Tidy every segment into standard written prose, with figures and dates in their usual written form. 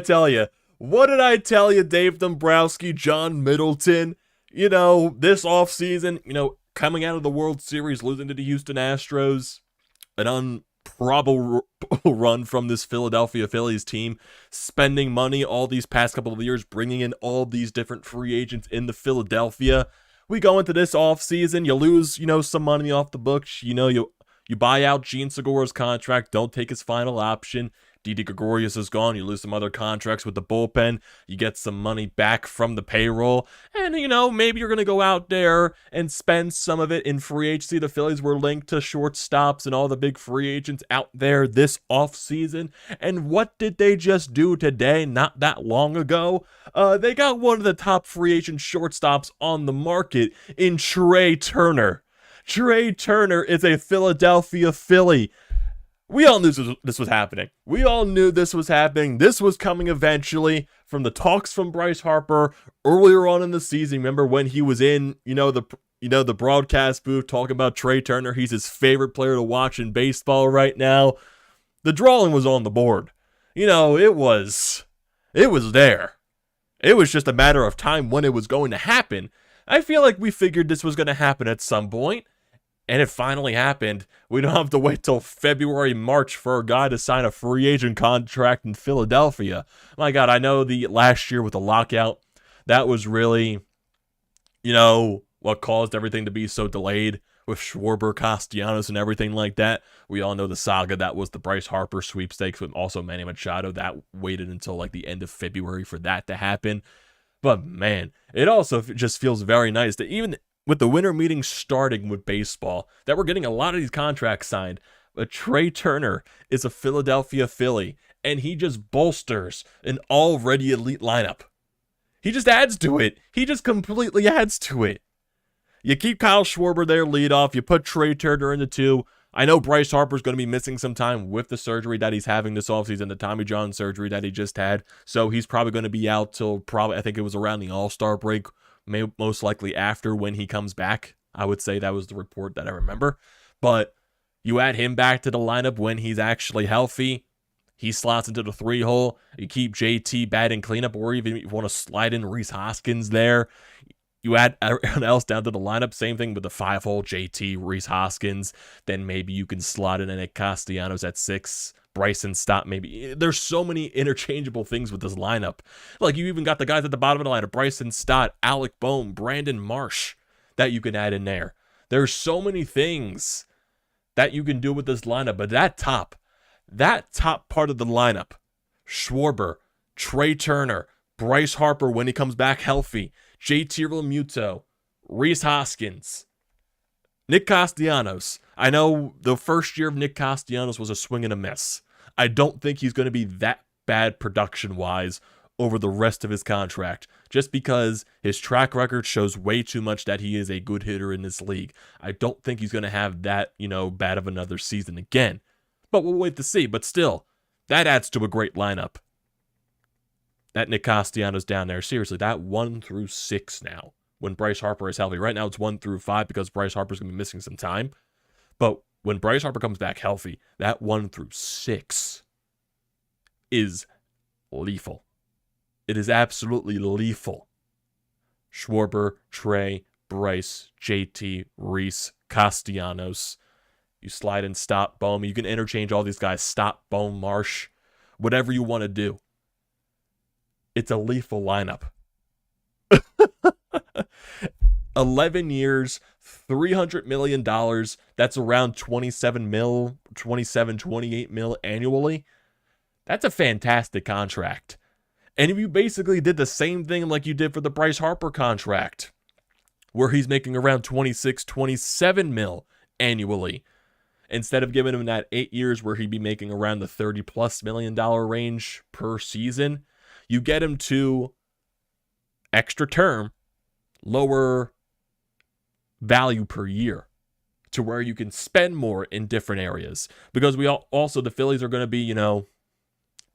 tell you? What did I tell you, Dave Dombrowski, John Middleton? This offseason, coming out of the World Series, losing to the Houston Astros, an improbable run from this Philadelphia Phillies team, spending money all these past couple of years, bringing in all these different free agents into Philadelphia. We go into this offseason, you lose, some money off the books, you buy out Gene Segura's contract, don't take his final option. Didi Gregorius is gone, you lose some other contracts with the bullpen, you get some money back from the payroll, and, maybe you're going to go out there and spend some of it in free agency. The Phillies were linked to shortstops and all the big free agents out there this offseason, and what did they just do today, not that long ago? They got one of the top free agent shortstops on the market in Trey Turner. Trey Turner is a Philadelphia Philly. We all knew this was happening. We all knew this was happening. This was coming eventually from the talks from Bryce Harper earlier on in the season. Remember when he was in, the broadcast booth talking about Trey Turner? He's his favorite player to watch in baseball right now. The drawing was on the board. It was there. It was just a matter of time when it was going to happen. I feel like we figured this was going to happen at some point. And it finally happened. We don't have to wait till February, March for a guy to sign a free agent contract in Philadelphia. My God, I know the last year with the lockout, that was really, what caused everything to be so delayed with Schwarber, Castellanos, and everything like that. We all know the saga that was the Bryce Harper sweepstakes with also Manny Machado. That waited until like the end of February for that to happen. But man, it also just feels very nice that even with the winter meetings starting with baseball, that we're getting a lot of these contracts signed. But Trey Turner is a Philadelphia Philly, and he just bolsters an already elite lineup. He just adds to it. He just completely adds to it. You keep Kyle Schwarber there leadoff. You put Trey Turner in the 2. I know Bryce Harper's going to be missing some time with the surgery that he's having this offseason, the Tommy John surgery that he just had. So he's probably going to be out till I think it was around the All-Star break, most likely after when he comes back. I would say that was the report that I remember. But you add him back to the lineup when he's actually healthy. He slots into the 3-hole. You keep JT batting cleanup, or even if you want to slide in Rhys Hoskins there. You add everyone else down to the lineup. Same thing with the 5-hole, JT, Rhys Hoskins. Then maybe you can slot in Nick Castellanos at 6. Bryce and Stott, maybe. There's so many interchangeable things with this lineup. Like, you even got the guys at the bottom of the lineup, Bryce and Stott, Alec Bohm, Brandon Marsh, that you can add in there. There's so many things that you can do with this lineup, but that top part of the lineup, Schwarber, Trey Turner, Bryce Harper when he comes back healthy, JT Realmuto, Rhys Hoskins, Nick Castellanos. I know the first year of Nick Castellanos was a swing and a miss. I don't think he's going to be that bad production-wise over the rest of his contract, just because his track record shows way too much that he is a good hitter in this league. I don't think he's going to have that, bad of another season again. But we'll wait to see. But still, that adds to a great lineup. That Nick Castellanos down there, seriously, that 1 through 6 now, when Bryce Harper is healthy. Right now it's 1 through 5 because Bryce Harper's going to be missing some time. But when Bryce Harper comes back healthy, that 1 through 6 is lethal. It is absolutely lethal. Schwarber, Trey, Bryce, JT, Rhys, Castellanos. You slide in Stott, Bohm. You can interchange all these guys. Stott, Bohm, Marsh. Whatever you want to do. It's a lethal lineup. 11 years, $300 million. That's around 27, 28 mil annually. That's a fantastic contract. And if you basically did the same thing like you did for the Bryce Harper contract, where he's making around 26, 27 mil annually, instead of giving him that 8 years where he'd be making around the $30+ million range per season, you get him to extra term, lower value per year, to where you can spend more in different areas. Because the Phillies are going to be,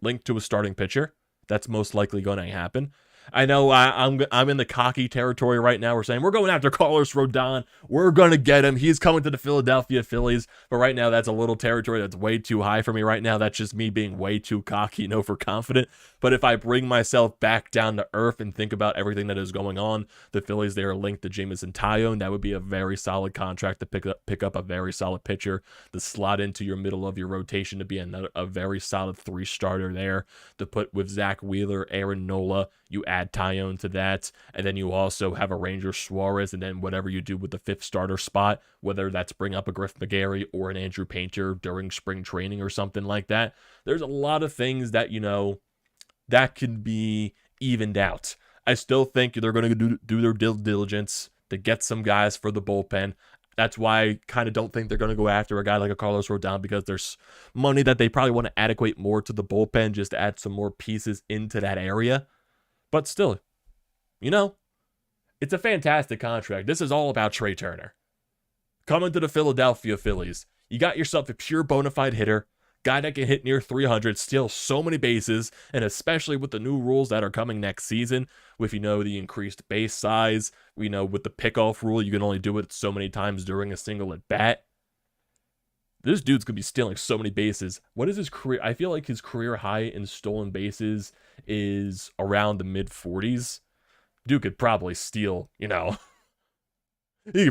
linked to a starting pitcher. That's most likely going to happen. I know I'm in the cocky territory right now. We're saying we're going after Carlos Rodon. We're going to get him. He's coming to the Philadelphia Phillies. But right now, that's a little territory that's way too high for me right now. That's just me being way too cocky and overconfident. But if I bring myself back down to earth and think about everything that is going on, the Phillies, they are linked to Jameson Taillon. That would be a very solid contract to pick up a very solid pitcher to slot into your middle of your rotation to be a very solid 3-starter there to put with Zack Wheeler, Aaron Nola. You add Taillon to that, and then you also have a Ranger Suarez, and then whatever you do with the 5th starter spot, whether that's bring up a Griff McGarry or an Andrew Painter during spring training or something like that. There's a lot of things that, that can be evened out. I still think they're going to do their due diligence to get some guys for the bullpen. That's why I kind of don't think they're going to go after a guy like a Carlos Rodon, because there's money that they probably want to adequate more to the bullpen just to add some more pieces into that area. But still, it's a fantastic contract. This is all about Trey Turner. Coming to the Philadelphia Phillies, you got yourself a pure bona fide hitter, guy that can hit near 300, steal so many bases, and especially with the new rules that are coming next season, with, the increased base size, with the pickoff rule, you can only do it so many times during a single at bat. This dude's going to be stealing so many bases. What is his career? I feel like his career high in stolen bases is around the mid-40s. Dude could probably steal, he could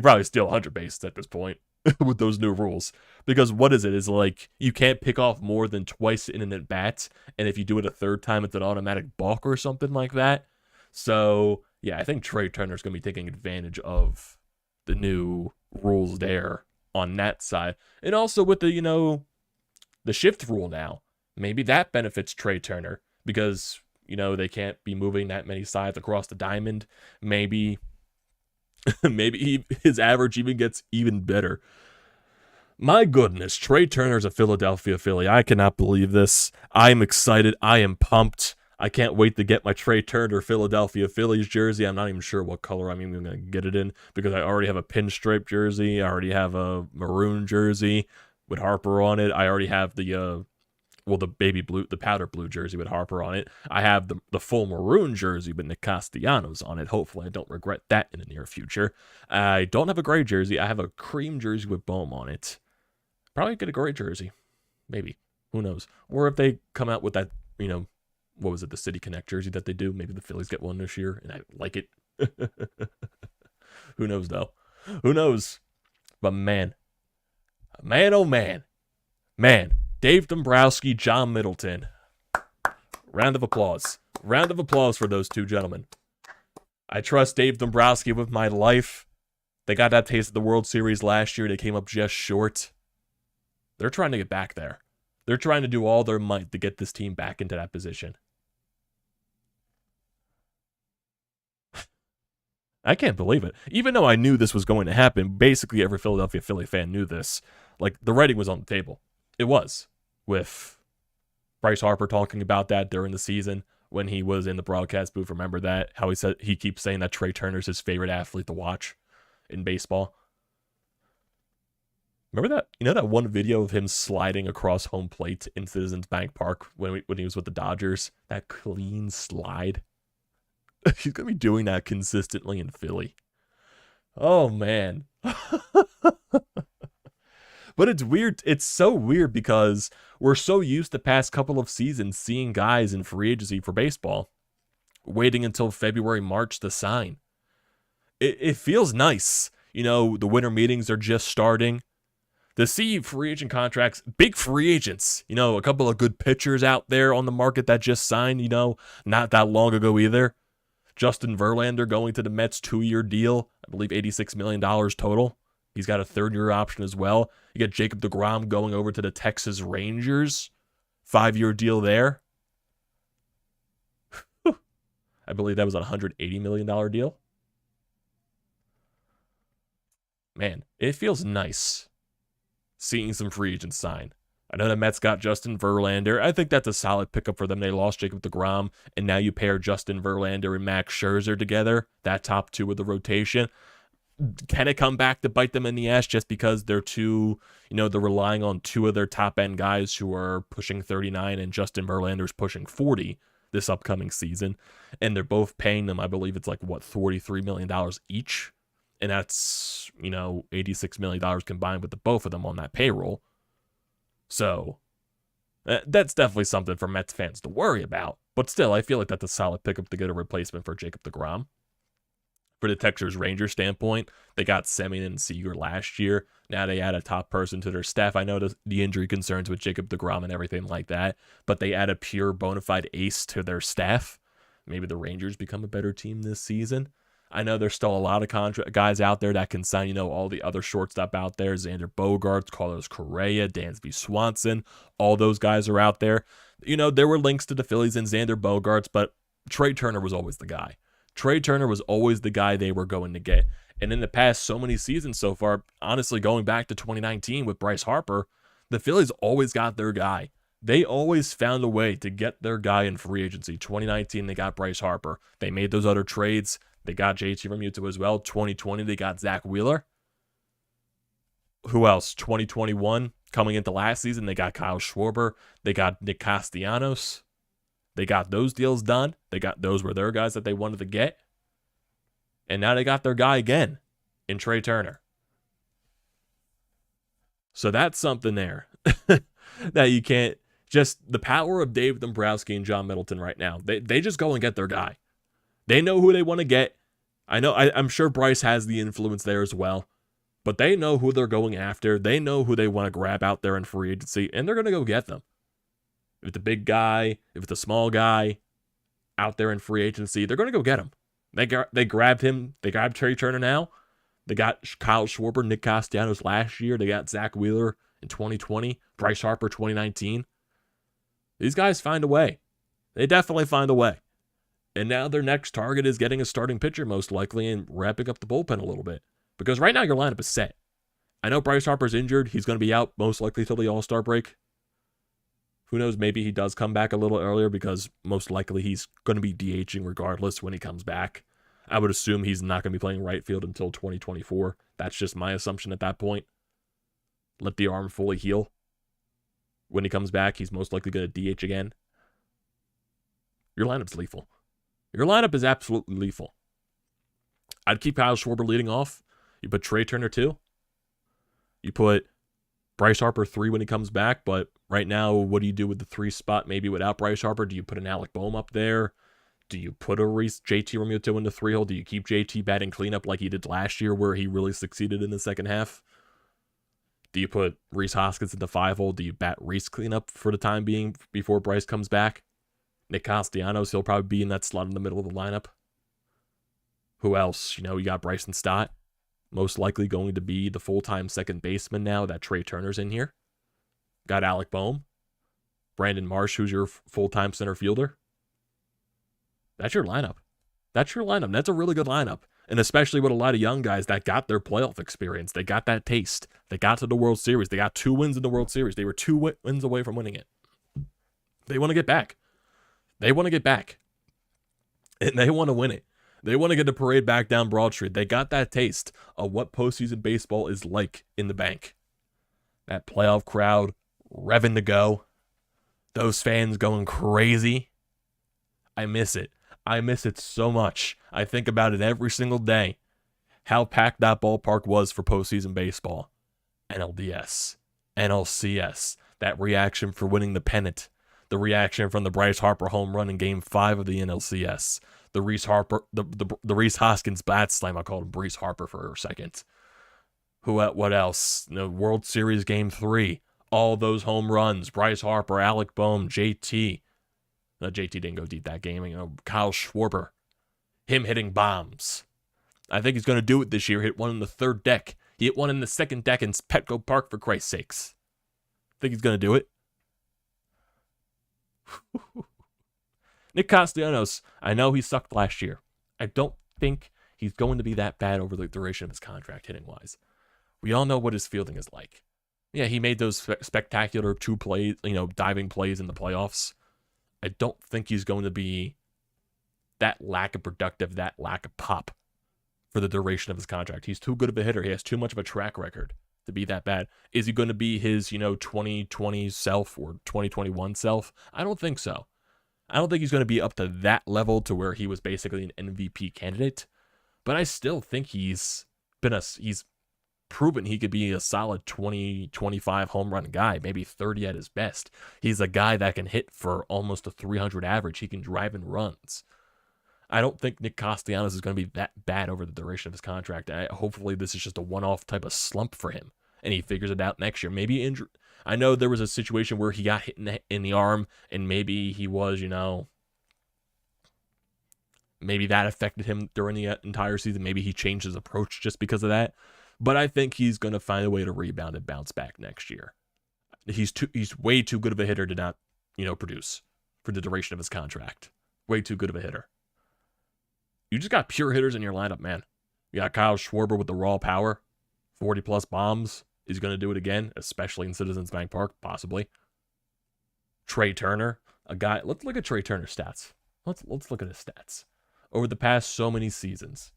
probably steal 100 bases at this point with those new rules. Because what is it? Is like you can't pick off more than twice in an at-bat, and if you do it a third time, it's an automatic balk or something like that. So, yeah, I think Trey Turner's going to be taking advantage of the new rules there on that side. And also with the shift rule now. Maybe that benefits Trey Turner because, they can't be moving that many sides across the diamond. Maybe his average even gets even better. My goodness, Trey Turner's a Philadelphia Philly. I cannot believe this. I am excited. I am pumped. I can't wait to get my Trey Turner Philadelphia Phillies jersey. I'm not even sure what color I'm even going to get it in because I already have a pinstripe jersey. I already have a maroon jersey with Harper on it. I already have the baby blue, the powder blue jersey with Harper on it. I have the full maroon jersey with Nick Castellanos on it. Hopefully I don't regret that in the near future. I don't have a gray jersey. I have a cream jersey with Bohm on it. Probably get a gray jersey. Maybe. Who knows? Or if they come out with that, what was it, the City Connect jersey that they do? Maybe the Phillies get one this year, and I like it. Who knows, though? Who knows? But man, oh man. Dave Dombrowski, John Middleton. Round of applause. Round of applause for those two gentlemen. I trust Dave Dombrowski with my life. They got that taste of the World Series last year. They came up just short. They're trying to get back there. They're trying to do all their might to get this team back into that position. I can't believe it. Even though I knew this was going to happen, basically every Philadelphia Philly fan knew this. Like, the writing was on the table. It was. With Bryce Harper talking about that during the season when he was in the broadcast booth. Remember that? How he said he keeps saying that Trey Turner's his favorite athlete to watch in baseball. Remember that? That one video of him sliding across home plate in Citizens Bank Park when he was with the Dodgers? That clean slide. He's going to be doing that consistently in Philly. Oh, man. But it's weird. It's so weird because we're so used the past couple of seasons seeing guys in free agency for baseball waiting until February, March to sign. It feels nice. The winter meetings are just starting. To see free agent contracts, big free agents, a couple of good pitchers out there on the market that just signed, not that long ago either. Justin Verlander going to the Mets 2-year deal, I believe $86 million total. He's got a 3rd-year option as well. You got Jacob deGrom going over to the Texas Rangers, 5-year deal there. I believe that was a $180 million deal. Man, it feels nice seeing some free agents sign. I know the Mets got Justin Verlander. I think that's a solid pickup for them. They lost Jacob deGrom, and now you pair Justin Verlander and Max Scherzer together, that top two of the rotation. Can it come back to bite them in the ass just because they're they're relying on two of their top-end guys who are pushing 39 and Justin Verlander's pushing 40? this upcoming season, and they're both paying them, I believe it's like, what, $43 million each? And that's, $86 million combined with the both of them on that payroll. So that's definitely something for Mets fans to worry about. But still, I feel like that's a solid pickup to get a replacement for Jacob deGrom. For the Texas-Rangers standpoint, they got Semien and Seager last year. Now they add a top person to their staff. I know the injury concerns with Jacob deGrom and everything like that, but they add a pure bona fide ace to their staff. Maybe the Rangers become a better team this season. I know there's still a lot of guys out there that can sign, all the other shortstop out there. Xander Bogaerts, Carlos Correa, Dansby Swanson. All those guys are out there. There were links to the Phillies and Xander Bogaerts, but Trey Turner was always the guy. Trey Turner was always the guy they were going to get. And in the past so many seasons so far, honestly, going back to 2019 with Bryce Harper, the Phillies always got their guy. They always found a way to get their guy in free agency. 2019, they got Bryce Harper. They made those other trades. They got JT Realmuto as well. 2020, they got Zack Wheeler. Who else? 2021, coming into last season, they got Kyle Schwarber. They got Nick Castellanos. They got those deals done. Those were their guys that they wanted to get. And now they got their guy again in Trey Turner. So that's something there that you can't, just the power of Dave Dombrowski and John Middleton right now. They just go and get their guy. They know who they want to get. I'm sure Bryce has the influence there as well. But they know who they're going after. They know who they want to grab out there in free agency. And they're going to go get them. If it's a big guy, if it's a small guy out there in free agency, they're going to go get him. They grabbed him. They grabbed Trey Turner now. They got Kyle Schwarber, Nick Castellanos last year. They got Zack Wheeler in 2020. Bryce Harper 2019. These guys find a way. They definitely find a way. And now their next target is getting a starting pitcher most likely and wrapping up the bullpen a little bit. Because right now your lineup is set. I know Bryce Harper's injured. He's going to be out most likely till the All-Star break. Who knows, maybe he does come back a little earlier because most likely he's going to be DHing regardless when he comes back. I would assume he's not going to be playing right field until 2024. That's just my assumption at that point. Let the arm fully heal. When he comes back, he's most likely going to DH again. Your lineup's lethal. Your lineup is absolutely lethal. I'd keep Kyle Schwarber leading off. You put Trey Turner 2. You put Bryce Harper 3 when he comes back, but right now, what do you do with the 3 spot maybe without Bryce Harper? Do you put an Alec Boehm up there? Do you put a Rhys, JT Realmuto in the 3-hole? Do you keep JT batting cleanup like he did last year where he really succeeded in the second half? Do you put Rhys Hoskins in the 5-hole? Do you bat Rhys cleanup for the time being before Bryce comes back? Nick Castellanos, he'll probably be in that slot in the middle of the lineup. Who else? You got Bryson Stott. Most likely going to be the full-time second baseman now that Trey Turner's in here. Got Alec Boehm. Brandon Marsh, who's your full-time center fielder. That's your lineup. That's your lineup. That's a really good lineup. And especially with a lot of young guys that got their playoff experience. They got that taste. They got to the World Series. They got 2 wins in the World Series. They were 2 wins away from winning it. They want to get back. They want to get back. And they want to win it. They want to get the parade back down Broad Street. They got that taste of what postseason baseball is like in the bank. That playoff crowd revving to go. Those fans going crazy. I miss it. I miss it so much. I think about it every single day. How packed that ballpark was for postseason baseball. NLDS. NLCS. That reaction for winning the pennant. The reaction from the Bryce Harper home run in Game 5 of the NLCS. The Rhys Hoskins bat slam. I called him Bryce Harper for a second. What else? World Series Game 3. All those home runs. Bryce Harper, Alec Boehm, JT. No, JT didn't go deep that game. Kyle Schwarber. Him hitting bombs. I think he's going to do it this year. Hit one in the 3rd deck. He hit one in the 2nd deck in Petco Park, for Christ's sakes. Think he's going to do it? Nick Castellanos, I know he sucked last year. I don't think he's going to be that bad over the duration of his contract, hitting-wise. We all know what his fielding is like. Yeah, he made those spectacular 2 plays, diving plays in the playoffs. I don't think he's going to be that lack of productive, that lack of pop for the duration of his contract. He's too good of a hitter. He has too much of a track record to be that bad. Is he going to be his, 2020 self or 2021 self? I don't think so. I don't think he's going to be up to that level to where he was basically an MVP candidate, but I still think he's proven he could be a solid 20, 25 home run guy, maybe 30 at his best. He's a guy that can hit for almost a 300 average. He can drive in runs. I don't think Nick Castellanos is going to be that bad over the duration of his contract. Hopefully this is just a one-off type of slump for him, and he figures it out next year. Maybe injury. I know there was a situation where he got hit in the arm, and maybe he was, maybe that affected him during the entire season. Maybe he changed his approach just because of that. But I think he's going to find a way to rebound and bounce back next year. He's way too good of a hitter to not, produce for the duration of his contract. Way too good of a hitter. You just got pure hitters in your lineup, man. You got Kyle Schwarber with the raw power, 40-plus bombs. He's going to do it again, especially in Citizens Bank Park, possibly. Trey Turner, a guy. Let's look at Trey Turner's stats. Let's look at his stats over the past so many seasons.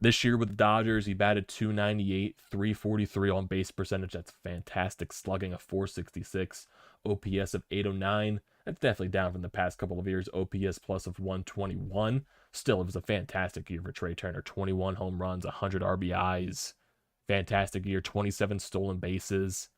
This year with the Dodgers, he batted .298, .343 on base percentage. That's fantastic. Slugging of .466, OPS of .809. That's definitely down from the past couple of years. OPS plus of .121. Still, it was a fantastic year for Trey Turner. 21 home runs, 100 RBIs. Fantastic year. 27 stolen bases.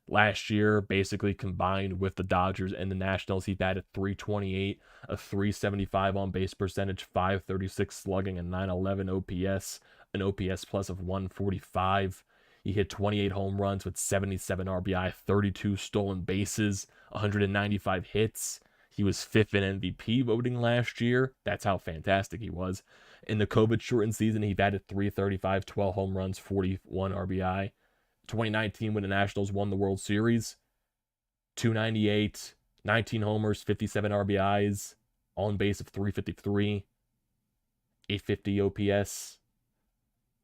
Last year, basically combined with the Dodgers and the Nationals, he batted .328, a .375 on base percentage, .536 slugging, and .911 OPS, an OPS plus of .145. He hit 28 home runs with 77 RBI, 32 stolen bases, 195 hits. He was fifth in MVP voting last year. That's how fantastic he was. In the COVID-shortened season, he batted .335, 12 home runs, 41 RBI. 2019, when the Nationals won the World Series, .298, 19 homers, 57 RBIs, on base of .353, 850 OPS.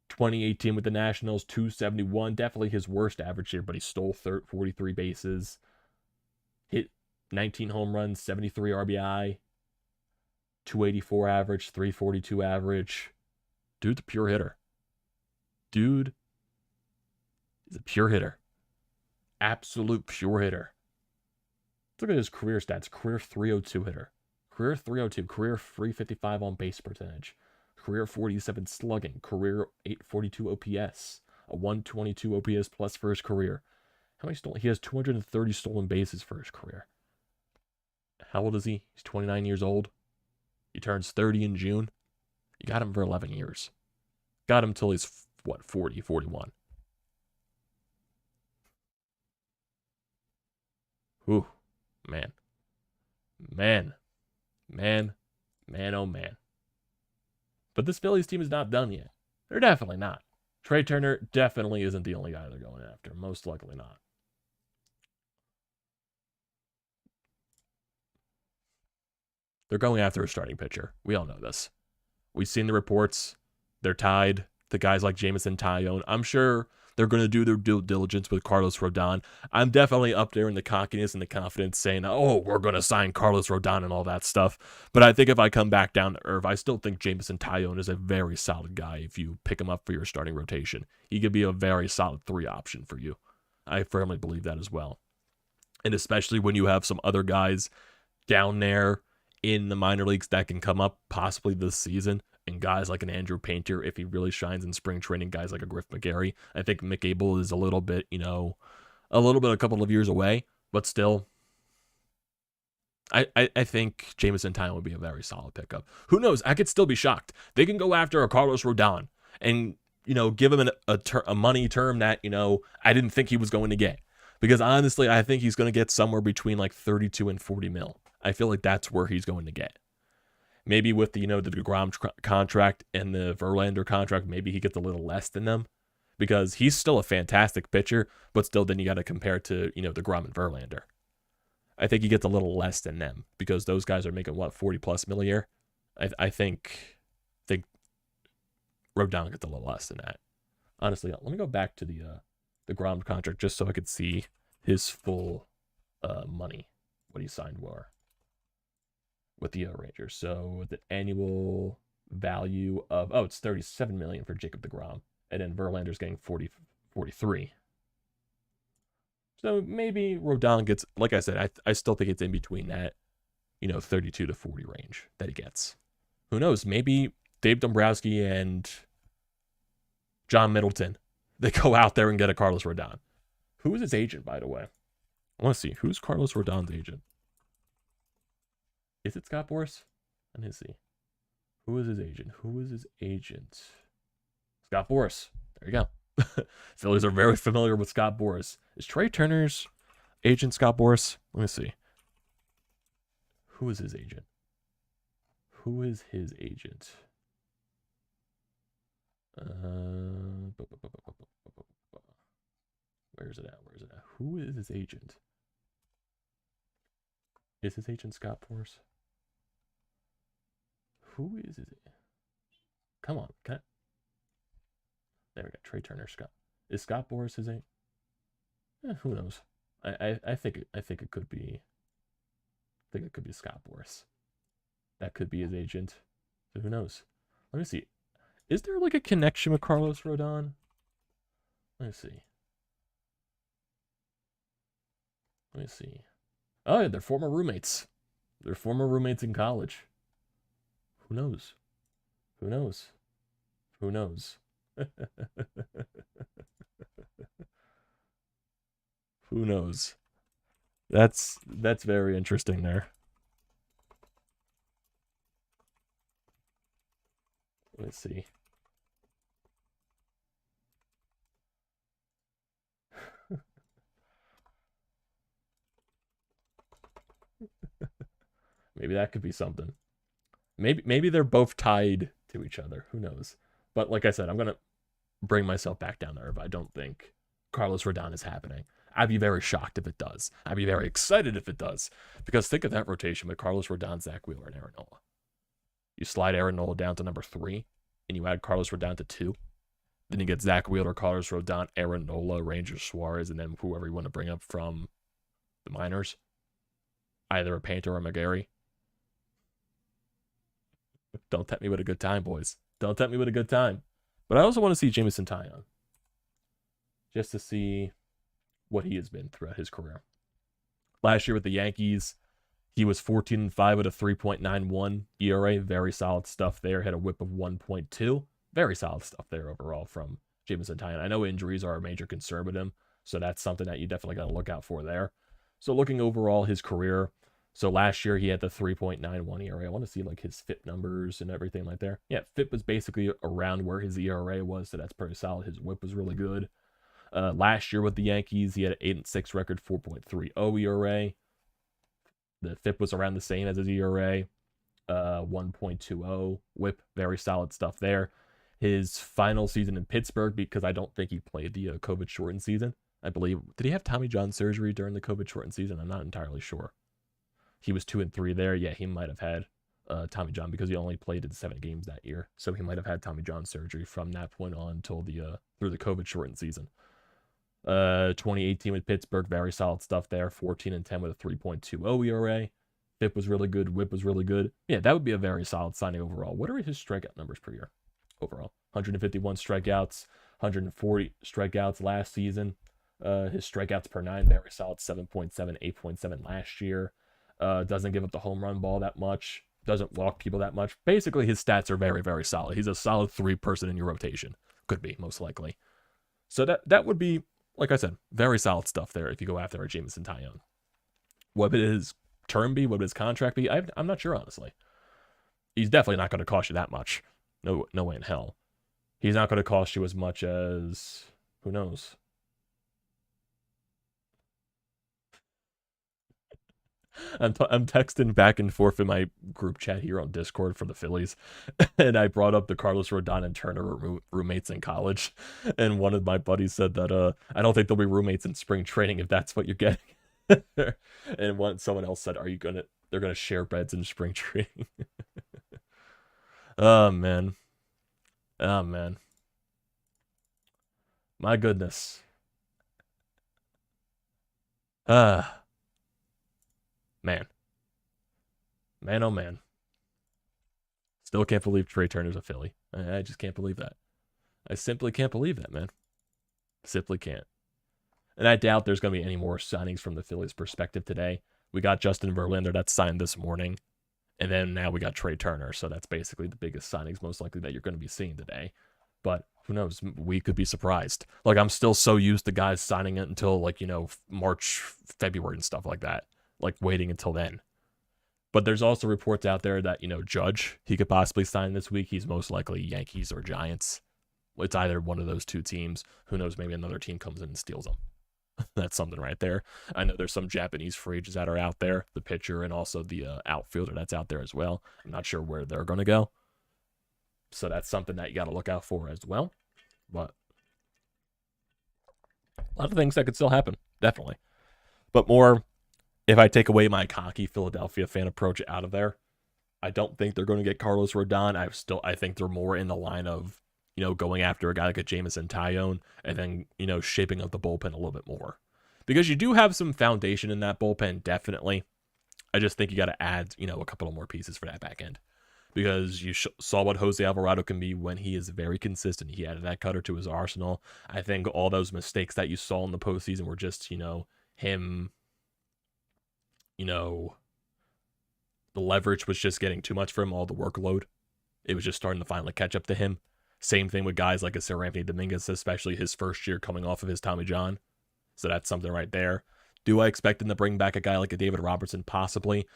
2018 with the Nationals, .271, definitely his worst average year, but he stole 43 bases, hit 19 home runs, 73 RBI, .284 average, .342 average. Dude's a pure hitter. Dude is a pure hitter. Absolute pure hitter. Look at his career stats. Career .302 hitter. Career .302. Career .355 on base percentage. Career .47 slugging. Career .842 OPS. A .122 OPS plus for his career. How many stolen? He has 230 stolen bases for his career. How old is he? He's 29 years old. He turns 30 in June. You got him for 11 years. Got him till he's, 40, 41. Ooh, man. Man, oh man. But this Phillies team is not done yet. They're definitely not. Trey Turner definitely isn't the only guy they're going after. Most likely not. They're going after a starting pitcher. We all know this. We've seen the reports. They're tied to guys like Jameson Taillon. I'm sure they're going to do their due diligence with Carlos Rodon. I'm definitely up there in the cockiness and the confidence saying, oh, we're going to sign Carlos Rodon and all that stuff. But I think if I come back down to earth, I still think Jameson Taillon is a very solid guy if you pick him up for your starting rotation. He could be a very solid 3 option for you. I firmly believe that as well. And especially when you have some other guys down there in the minor leagues that can come up possibly this season, and guys like an Andrew Painter, if he really shines in spring training, guys like a Griff McGarry. I think Mick Abel is a little bit, a couple of years away, but still, I think Jameson Taillon would be a very solid pickup. Who knows? I could still be shocked. They can go after a Carlos Rodon and, give him a money term that, I didn't think he was going to get. Because honestly, I think he's going to get somewhere between like 32 and 40 mil. I feel like that's where he's going to get. Maybe with the DeGrom contract and the Verlander contract, maybe he gets a little less than them because he's still a fantastic pitcher, but still then you got to compare to, DeGrom and Verlander. I think he gets a little less than them because those guys are making 40 plus mil a year. I think Rodon gets a little less than that. Honestly, let me go back to the DeGrom contract just so I could see his full money, what he signed for with the Rangers. So the annual value of, it's $37 million for Jacob DeGrom, and then Verlander's getting 43. So maybe Rodon gets, like I said, I still think it's in between that. 32 to 40 range that he gets. Who knows? Maybe Dave Dombrowski and John Middleton, they go out there and get a Carlos Rodon. Who is his agent, by the way? I want to see. Who's Carlos Rodon's agent? Is it Scott Boras? Let me see. Who is his agent? Who is his agent? Scott Boras. There you go. Phillies are very familiar with Scott Boras. Is Trey Turner's agent Scott Boras? Let me see. Who is his agent? Who is his agent? Where is it at? Where is it at? Who is his agent? Is his agent Scott Boras? Who is his agent? Come on, there we go. Trey Turner, Scott. Is Scott Boras his agent? Who knows? I think it could be. I think it could be Scott Boras. That could be his agent. So who knows? Let me see. Is there like a connection with Carlos Rodon? Let me see. Let me see. Oh, yeah, they're former roommates. They're former roommates in college. Who knows? Who knows? Who knows? Who knows? That's very interesting there. Let's see. Maybe that could be something. Maybe they're both tied to each other. Who knows? But like I said, I'm going to bring myself back down there if I don't think Carlos Rodon is happening. I'd be very shocked if it does. I'd be very excited if it does. Because think of that rotation with Carlos Rodon, Zack Wheeler, and Aaron Nola. You slide Aaron Nola down to number 3, and you add Carlos Rodon to 2. Then you get Zack Wheeler, Carlos Rodon, Aaron Nola, Ranger Suarez, and then whoever you want to bring up from the minors. Either a Painter or a McGarry. Don't tempt me with a good time, boys. Don't tempt me with a good time. But I also want to see Jameson Taillon. Just to see what he has been throughout his career. Last year with the Yankees, he was 14-5 with a 3.91 ERA. Very solid stuff there. Had a whip of 1.2. Very solid stuff there overall from Jameson Taillon. I know injuries are a major concern with him, so that's something that you definitely got to look out for there. So looking overall his career, so last year he had the 3.91 ERA. I want to see like his FIP numbers and everything like there. Yeah, FIP was basically around where his ERA was, so that's pretty solid. His whip was really good. Last year with the Yankees, he had an 8-6 record, 4.30 ERA. The FIP was around the same as his ERA, 1.20 whip. Very solid stuff there. His final season in Pittsburgh, because I don't think he played the COVID-shortened season. I believe, did he have Tommy John surgery during the COVID-shortened season? I'm not entirely sure. He was 2-3 there. Yeah, he might have had Tommy John because he only played in 7 games that year. So he might have had Tommy John surgery from that point on until through the COVID-shortened season. 2018 with Pittsburgh, very solid stuff there. 14-10 with a 3.20 ERA. FIP was really good. WHIP was really good. Yeah, that would be a very solid signing overall. What are his strikeout numbers per year overall? 151 strikeouts, 140 strikeouts last season. His strikeouts per 9, very solid, 7.7, 8.7 last year. Doesn't give up the home run ball that much. Doesn't walk people that much. Basically, his stats are very, very solid. He's a solid 3-person in your rotation. Could be, most likely. So that would be, like I said, very solid stuff there if you go after a Jameson Taillon. What would his term be? What would his contract be? I'm not sure, honestly. He's definitely not going to cost you that much. No way in hell. He's not going to cost you as much as, who knows? I'm texting back and forth in my group chat here on Discord for the Phillies, and I brought up the Carlos Rodon and Turner roommates in college, and one of my buddies said that I don't think they'll be roommates in spring training if that's what you're getting. And someone else said, they're gonna share beds in spring training. Oh man. My goodness. Man, oh man. Still can't believe Trey Turner's a Philly. I just can't believe that. I simply can't believe that, man. Simply can't. And I doubt there's going to be any more signings from the Phillies' perspective today. We got Justin Verlander that's signed this morning. And then now we got Trey Turner. So that's basically the biggest signings most likely that you're going to be seeing today. But who knows? We could be surprised. Like, I'm still so used to guys signing it until, like, March, February and stuff like that. Like, waiting until then. But there's also reports out there that, Judge, he could possibly sign this week. He's most likely Yankees or Giants. It's either one of those two teams. Who knows? Maybe another team comes in and steals them. That's something right there. I know there's some Japanese free agents that are out there, the pitcher and also the outfielder that's out there as well. I'm not sure where they're going to go. So that's something that you got to look out for as well. But a lot of things that could still happen, definitely. But more, if I take away my cocky Philadelphia fan approach out of there, I don't think they're going to get Carlos Rodon. I think they're more in the line of, going after a guy like a Jameson Taillon and then, shaping up the bullpen a little bit more. Because you do have some foundation in that bullpen, definitely. I just think you got to add, a couple of more pieces for that back end. Because you saw what Jose Alvarado can be when he is very consistent. He added that cutter to his arsenal. I think all those mistakes that you saw in the postseason were just, him, the leverage was just getting too much for him, all the workload. It was just starting to finally catch up to him. Same thing with guys like a Sir Anthony Dominguez, especially his first year coming off of his Tommy John. So that's something right there. Do I expect him to bring back a guy like a David Robertson? Possibly.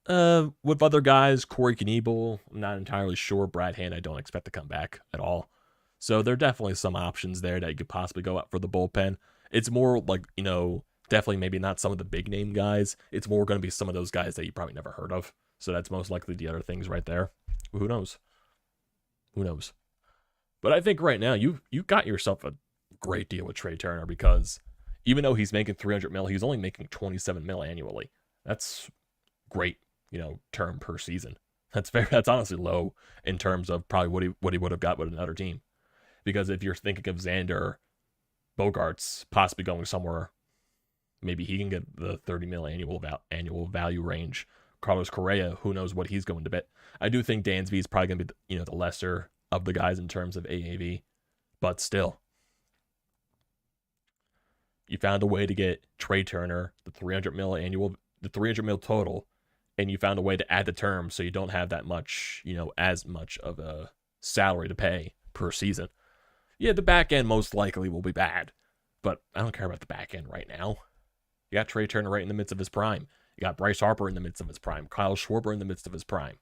With other guys, Corey Knebel, I'm not entirely sure. Brad Hand, I don't expect to come back at all. So there are definitely some options there that you could possibly go out for the bullpen. It's more like, definitely maybe not some of the big name guys. It's more going to be some of those guys that you probably never heard of. So that's most likely the other things right there. Who knows? Who knows? But I think right now you got yourself a great deal with Trey Turner because even though he's making $300 million, he's only making $27 million annually. That's great, term per season. That's honestly low in terms of probably what he would have got with another team. Because if you're thinking of Xander Bogaerts possibly going somewhere, maybe he can get the $30 million annual value range. Carlos Correa, who knows what he's going to bet. I do think Dansby is probably going to be the lesser of the guys in terms of AAV, but still, you found a way to get Trey Turner the $300 million total, and you found a way to add the term so you don't have that much, as much of a salary to pay per season. Yeah, the back end most likely will be bad, but I don't care about the back end right now. You got Trey Turner right in the midst of his prime. You got Bryce Harper in the midst of his prime. Kyle Schwarber in the midst of his prime.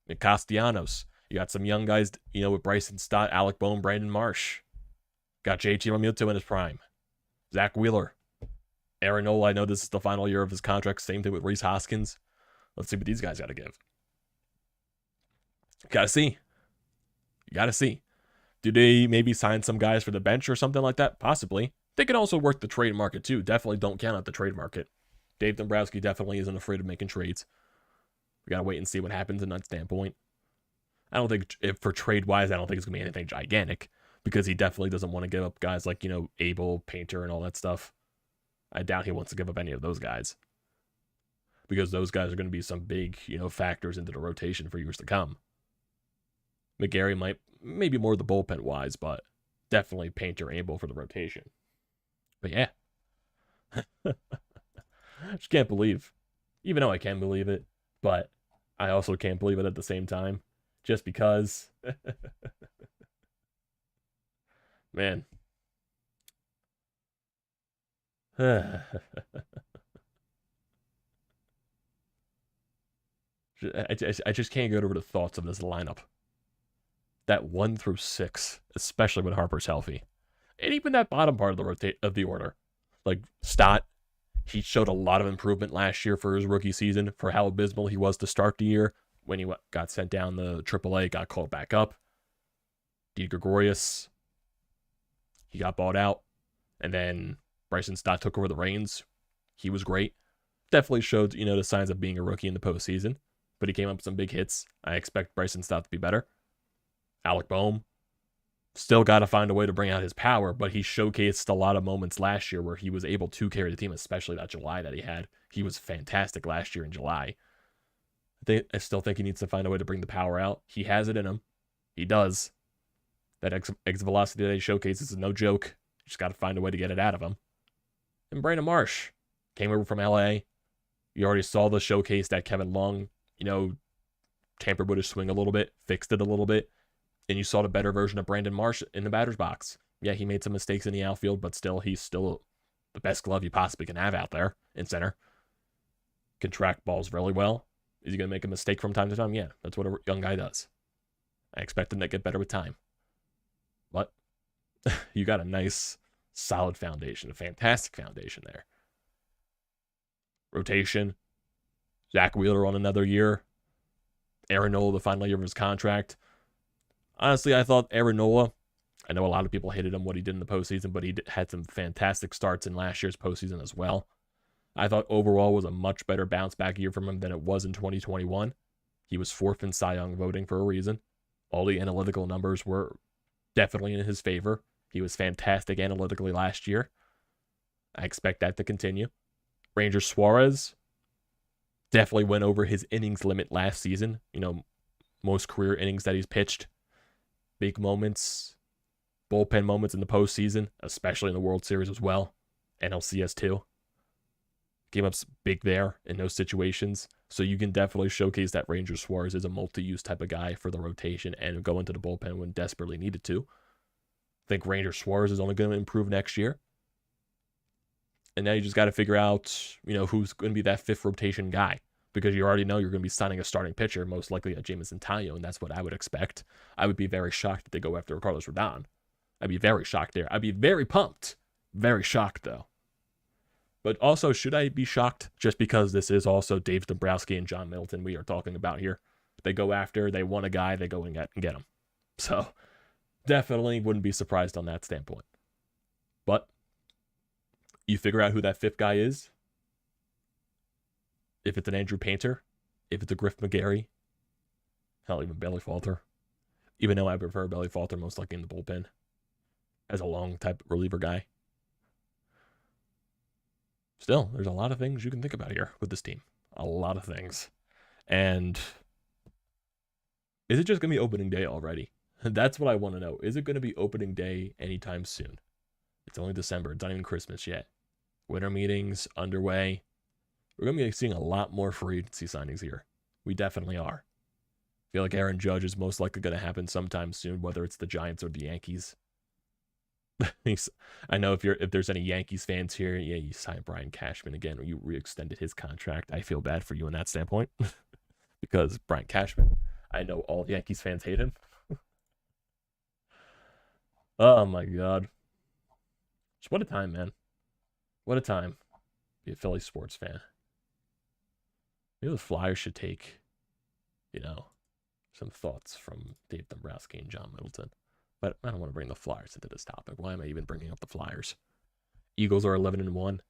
And Castellanos. You got some young guys, with Bryson Stott, Alec Bohm, Brandon Marsh. Got JT Realmuto in his prime. Zack Wheeler. Aaron Nola, I know this is the final year of his contract. Same thing with Rhys Hoskins. Let's see what these guys got to give. Got to see. You got to see. Do they maybe sign some guys for the bench or something like that? Possibly. They can also work the trade market too. Definitely don't count out the trade market. Dave Dombrowski definitely isn't afraid of making trades. We got to wait and see what happens in that standpoint. I don't think, for trade-wise, I don't think it's going to be anything gigantic because he definitely doesn't want to give up guys like, Abel, Painter, and all that stuff. I doubt he wants to give up any of those guys because those guys are going to be some big, factors into the rotation for years to come. McGarry maybe more the bullpen-wise, but definitely Painter, Abel for the rotation. But yeah. I just can't believe, even though I can believe it, but I also can't believe it at the same time. Just because. Man. I just can't get over the thoughts of this lineup. That 1 through 6, especially when Harper's healthy. And even that bottom part of the order. Like Stott, he showed a lot of improvement last year for his rookie season for how abysmal he was to start the year. When he got sent down the AAA, got called back up. D. Gregorius, he got bought out. And then Bryson Stott took over the reins. He was great. Definitely showed, the signs of being a rookie in the postseason. But he came up with some big hits. I expect Bryson Stott to be better. Alec Bohm, still got to find a way to bring out his power, but he showcased a lot of moments last year where he was able to carry the team, especially that July that he had. He was fantastic last year in July. I still think he needs to find a way to bring the power out. He has it in him. He does. That exit velocity that he showcases is no joke. You just got to find a way to get it out of him. And Brandon Marsh came over from LA. You already saw the showcase that Kevin Long, tampered with his swing a little bit, fixed it a little bit, and you saw the better version of Brandon Marsh in the batter's box. Yeah, he made some mistakes in the outfield, but still, he's still the best glove you possibly can have out there in center. Can track balls really well. Is he going to make a mistake from time to time? Yeah, that's what a young guy does. I expect him to get better with time. But you got a nice, solid foundation, a fantastic foundation there. Rotation. Zack Wheeler on another year. Aaron Nola, the final year of his contract. Honestly, I thought Aaron Nola, I know a lot of people hated him, what he did in the postseason, but he had some fantastic starts in last year's postseason as well. I thought overall was a much better bounce back year from him than it was in 2021. He was fourth in Cy Young voting for a reason. All the analytical numbers were definitely in his favor. He was fantastic analytically last year. I expect that to continue. Ranger Suarez definitely went over his innings limit last season. Most career innings that he's pitched. Big moments, bullpen moments in the postseason, especially in the World Series as well. NLCS too. Came up big there in those situations. So you can definitely showcase that Ranger Suarez is a multi-use type of guy for the rotation and go into the bullpen when desperately needed to. I think Ranger Suarez is only going to improve next year. And now you just got to figure out, who's going to be that fifth rotation guy. Because you already know you're going to be signing a starting pitcher, most likely a Jameson Taillon, and that's what I would expect. I would be very shocked if they go after Carlos Rodon. I'd be very shocked there. I'd be very pumped. Very shocked, though. But also, should I be shocked just because this is also Dave Dombrowski and John Middleton we are talking about here? They go after, they want a guy, they go and get him. So, definitely wouldn't be surprised on that standpoint. But, you figure out who that fifth guy is. If it's an Andrew Painter, if it's a Griff McGarry, hell, even Bailey Falter. Even though I prefer Bailey Falter most likely in the bullpen as a long type reliever guy. Still, there's a lot of things you can think about here with this team. A lot of things. And is it just going to be opening day already? That's what I want to know. Is it going to be opening day anytime soon? It's only December. It's not even Christmas yet. Winter meetings underway. We're going to be seeing a lot more free agency signings here. We definitely are. I feel like Aaron Judge is most likely going to happen sometime soon, whether it's the Giants or the Yankees. I know if there's any Yankees fans here, yeah, you signed Brian Cashman again, or you re-extended his contract. I feel bad for you in that standpoint. Because Brian Cashman, I know all Yankees fans hate him. Oh my God. Just what a time, man. What a time. Be a Philly sports fan. Maybe the Flyers should take, some thoughts from Dave Dombrowski and John Middleton. But I don't want to bring the Flyers into this topic. Why am I even bringing up the Flyers? Eagles are 11-1.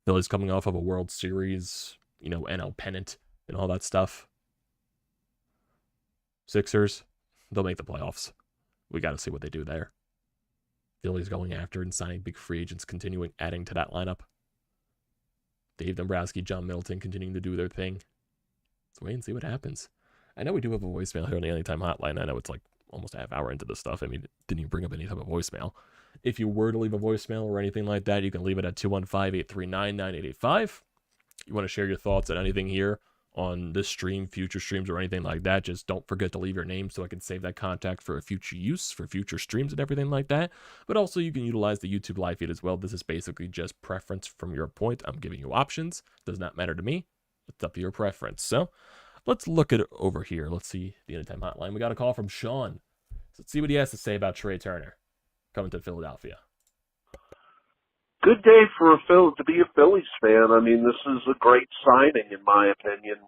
Phillies coming off of a World Series, NL pennant and all that stuff. Sixers, they'll make the playoffs. We got to see what they do there. Phillies going after and signing big free agents, continuing adding to that lineup. Dave Dombrowski, John Middleton continuing to do their thing. Let's wait and see what happens. I know we do have a voicemail here on the Anytime Hotline. I know it's like almost a half hour into this stuff. I mean, didn't even bring up any type of voicemail. If you were to leave a voicemail or anything like that, you can leave it at 215-839-9885. You want to share your thoughts on anything here on this stream, future streams, or anything like that, just don't forget to leave your name so I can save that contact for a future use, for future streams and everything like that. But also you can utilize the YouTube live feed as well. This is basically just preference from your point. I'm giving you options. Does not matter to me. It's up to your preference. So let's look at it over here. Let's see the Anytime Hotline. We got a call from Sean. So let's see what he has to say about Trey Turner coming to Philadelphia. Good day to be a Phillies fan. I mean, this is a great signing, in my opinion.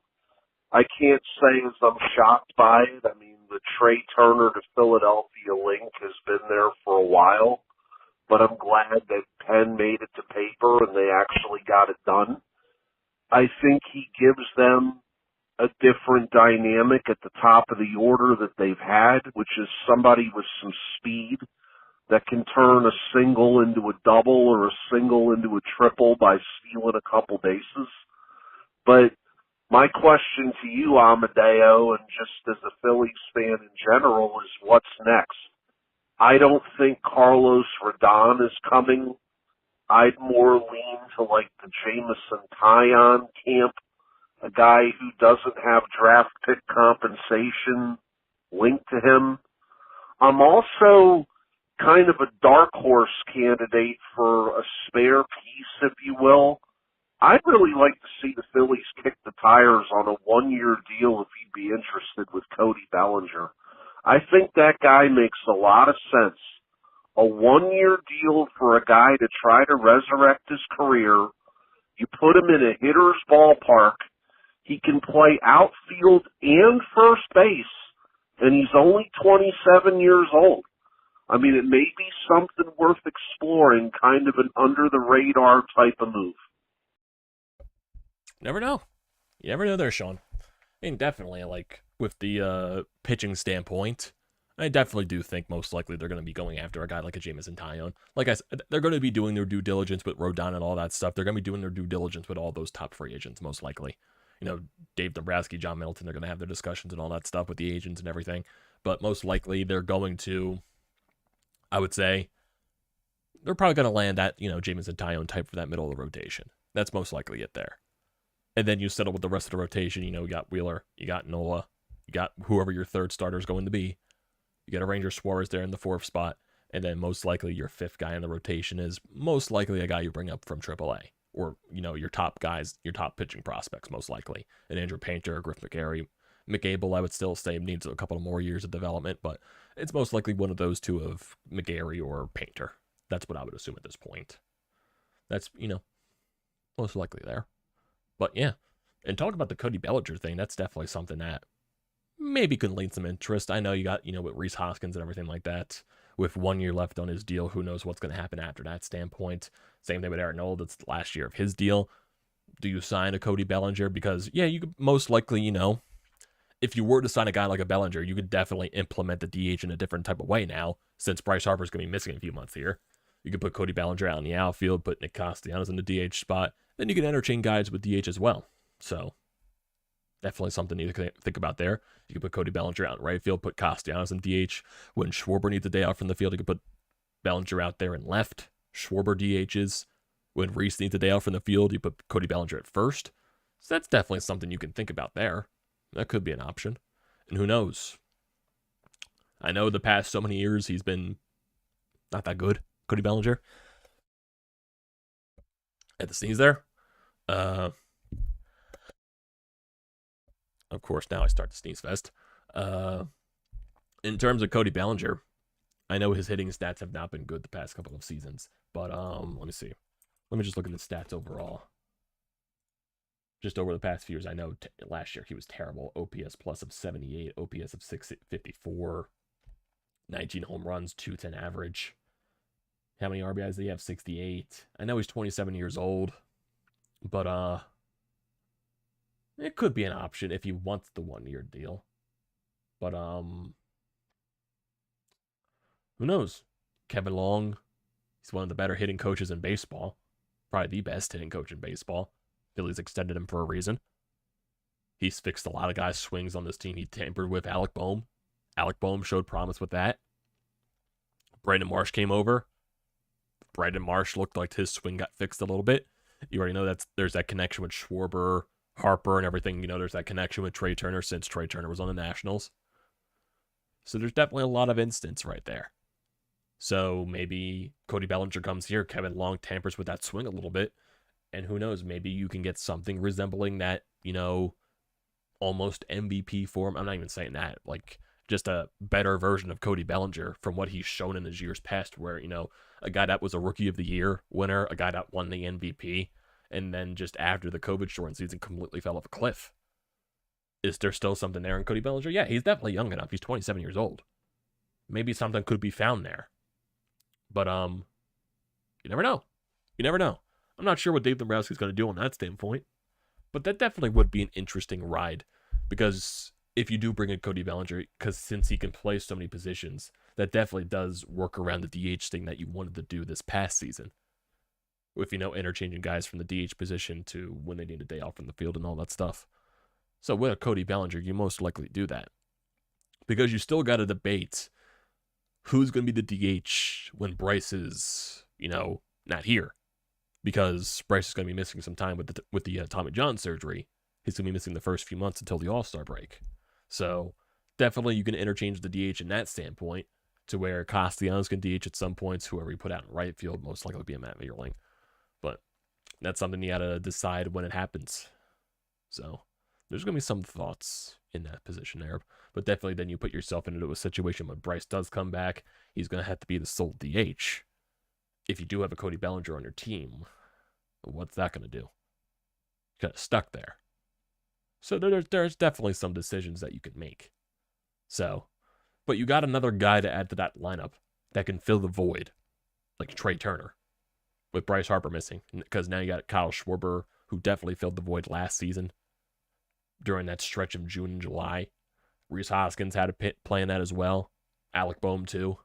I can't say as I'm shocked by it. I mean, the Trey Turner to Philadelphia link has been there for a while, but I'm glad that pen made it to paper and they actually got it done. I think he gives them a different dynamic at the top of the order that they've had, which is somebody with some speed that can turn a single into a double or a single into a triple by stealing a couple bases. But my question to you, Amadeo, and just as a Phillies fan in general, is what's next? I don't think Carlos Rodon is coming I'd more lean to like the Jameson Taillon camp, a guy who doesn't have draft pick compensation linked to him. I'm also kind of a dark horse candidate for a spare piece, if you will. I'd really like to see the Phillies kick the tires on a one-year deal if you'd be interested with Cody Bellinger. I think that guy makes a lot of sense. A one-year deal for a guy to try to resurrect his career. You put him in a hitter's ballpark. He can play outfield and first base, and he's only 27 years old. I mean, it may be something worth exploring, kind of an under-the-radar type of move. Never know. You never know there, Sean. I mean, definitely, like, with the pitching standpoint, I definitely do think most likely they're going to be going after a guy like a Jameson Taillon. Like I said, they're going to be doing their due diligence with Rodon and all that stuff. They're going to be doing their due diligence with all those top free agents, most likely. You know, Dave Dombrowski, John Middleton, they're going to have their discussions and all that stuff with the agents and everything. But most likely they're going to, I would say, they're probably going to land at, you know, Jameson Taillon type for that middle of the rotation. That's most likely it there. And then you settle with the rest of the rotation. You know, you got Wheeler, you got Nola, you got whoever your third starter is going to be. You got a Ranger Suarez there in the fourth spot. And then most likely your fifth guy in the rotation is most likely a guy you bring up from AAA. Or, you know, your top guys, your top pitching prospects, most likely. An Andrew Painter, Griff McGarry. McAble, I would still say, needs a couple of more years of development, but it's most likely one of those two of McGarry or Painter. That's what I would assume at this point. That's, you know, most likely there. But yeah, and talk about the Cody Bellinger thing, that's definitely something that maybe could lead some interest. I know you got, you know, with Rhys Hoskins and everything like that. With 1 year left on his deal, who knows what's going to happen after that standpoint. Same thing with Aaron Nola, that's the last year of his deal. Do you sign a Cody Bellinger? Because, yeah, you could most likely, you know, if you were to sign a guy like a Bellinger, you could definitely implement the DH in a different type of way now, since Bryce Harper's going to be missing a few months here. You could put Cody Bellinger out in the outfield, put Nick Castellanos in the DH spot, then you can interchange guys with DH as well. So, definitely something you can think about there. You could put Cody Bellinger out in right field, put Castellanos in DH. When Schwarber needs a day out from the field, you could put Bellinger out there in left. Schwarber DHs. When Rhys needs a day out from the field, you put Cody Bellinger at first. So that's definitely something you can think about there. That could be an option. And who knows? I know the past so many years he's been not that good, Cody Bellinger. At the sneeze there. Of course, now I start the sneeze fest. In terms of Cody Bellinger, I know his hitting stats have not been good the past couple of seasons, but let me see. Let me just look at the stats overall. Just over the past few years, I know last year he was terrible. OPS plus of 78, OPS of 654, 19 home runs, 210 average. How many RBIs did he have? 68. I know he's 27 years old, but it could be an option if he wants the 1 year deal. But who knows? Kevin Long, he's one of the better hitting coaches in baseball. Probably the best hitting coach in baseball. Phillies extended him for a reason. He's fixed a lot of guys' swings on this team. He tampered with Alec Boehm. Alec Boehm showed promise with that. Brandon Marsh came over. Brandon Marsh looked like his swing got fixed a little bit. You already know there's that connection with Schwarber, Harper, and everything. You know, there's that connection with Trey Turner since Trey Turner was on the Nationals. So there's definitely a lot of instance right there. So maybe Cody Bellinger comes here, Kevin Long tampers with that swing a little bit, and who knows, maybe you can get something resembling that, you know, almost MVP form. I'm not even saying that, like just a better version of Cody Bellinger from what he's shown in his years past, where, you know, a guy that was a Rookie of the Year winner, a guy that won the MVP, and then just after the COVID shortened season completely fell off a cliff. Is there still something there in Cody Bellinger? Yeah, he's definitely young enough. He's 27 years old. Maybe something could be found there. But, you never know. You never know. I'm not sure what Dave Dombrowski's going to do on that standpoint. But that definitely would be an interesting ride. Because if you do bring in Cody Bellinger, because since he can play so many positions, that definitely does work around the DH thing that you wanted to do this past season. With, you know, interchanging guys from the DH position to when they need a day off from the field and all that stuff. So with a Cody Bellinger, you most likely do that. Because you still got to debate who's going to be the DH when Bryce is, you know, not here. because Bryce is going to be missing some time with the Tommy John surgery. He's going to be missing the first few months until the All-Star break. So definitely you can interchange the DH in that standpoint to where Castellanos can DH at some points. Whoever you put out in right field most likely will be a Matt Vierling. But that's something you got to decide when it happens. So there's going to be some thoughts in that position there. But definitely then you put yourself into a situation when Bryce does come back, he's going to have to be the sole DH. If you do have a Cody Bellinger on your team, what's that going to do? Kind of stuck there. So there's definitely some decisions that you can make. So, but you got another guy to add to that lineup that can fill the void, like Trey Turner, with Bryce Harper missing. Because now you got Kyle Schwarber, who definitely filled the void last season during that stretch of June and July. Rhys Hoskins had a play in that as well. Alec Boehm too.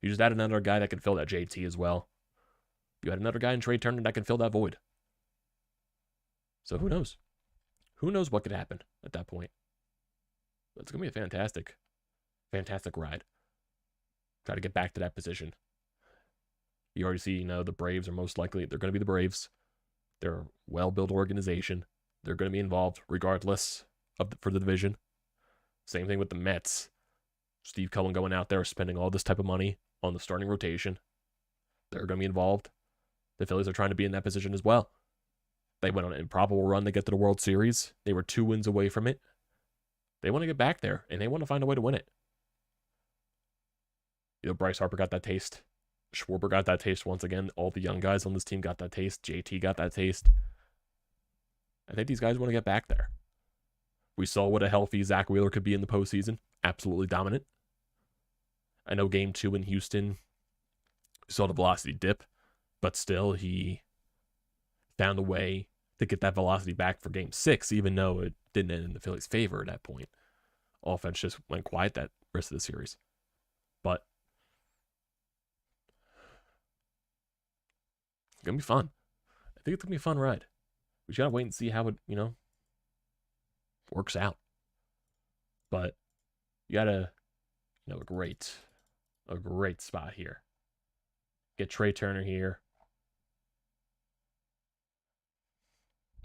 You just add another guy that can fill that JT as well. You had another guy in Trey Turner that can fill that void. So who knows? Who knows what could happen at that point? But it's going to be a fantastic ride. Try to get back to that position. You already see, the Braves are most likely, they're going to be the Braves. They're a well-built organization. They're going to be involved regardless for the division. Same thing with the Mets. Steve Cohen going out there spending all this type of money on the starting rotation. They're going to be involved. The Phillies are trying to be in that position as well. They went on an improbable run to get to the World Series. They were 2 wins away from it. They want to get back there, and they want to find a way to win it. Bryce Harper got that taste. Schwarber got that taste once again. All the young guys on this team got that taste. JT got that taste. I think these guys want to get back there. We saw what a healthy Zack Wheeler could be in the postseason. Absolutely dominant. I know Game 2 in Houston, you saw the velocity dip, but still he found a way to get that velocity back for Game 6, even though it didn't end in the Phillies' favor at that point. Offense just went quiet that rest of the series. But it's going to be fun. I think it's going to be a fun ride. We just got to wait and see how it, works out. But you got a great spot here. Get Trey Turner here.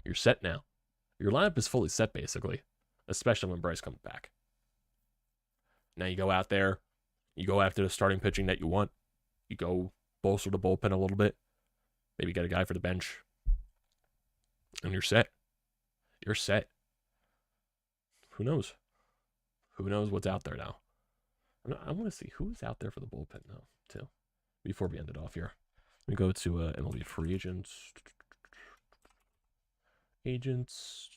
You're set now. Your lineup is fully set, basically, especially when Bryce comes back. Now you go out there, you go after the starting pitching that you want. You go bolster the bullpen a little bit. Maybe get a guy for the bench. And you're set. You're set. Who knows? Who knows what's out there now? I want to see who's out there for the bullpen now, too. Before we end it off here. We go to MLB free agents. Agents.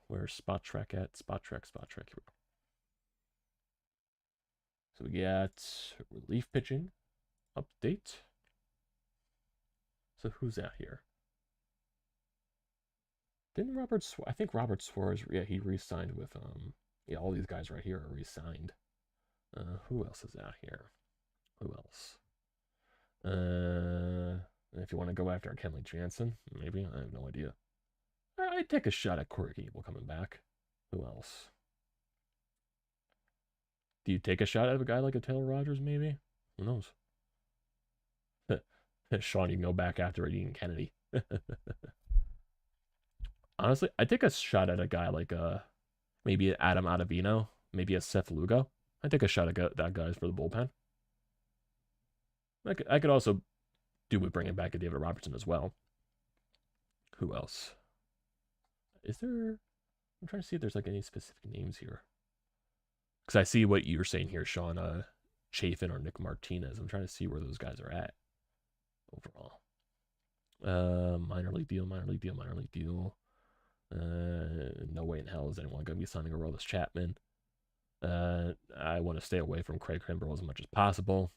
Where's Spot Track at? Spot Track. Here we go. So we got relief pitching update. So who's out here? Didn't I think Robert Suarez, he re-signed with, all these guys right here are re-signed. Who else is out here? Who else? If you want to go after Kenley Jansen, maybe. I have no idea. I'd take a shot at Corey Gable coming back. Who else? Do you take a shot at a guy like a Taylor Rogers, maybe? Who knows? Sean, you can go back after Ian Kennedy. Honestly, I'd take a shot at a guy like maybe Adam Ottavino, maybe a Seth Lugo. I'd take a shot at that guy for the bullpen. I could also do with bringing back a David Robertson as well. Who else? Is there... I'm trying to see if there's any specific names here. Because I see what you're saying here, Sean. Chafin or Nick Martinez. I'm trying to see where those guys are at overall. Minor league deal. No way in hell is anyone going to be signing Aroldis Chapman. I want to stay away from Craig Kimbrell as much as possible.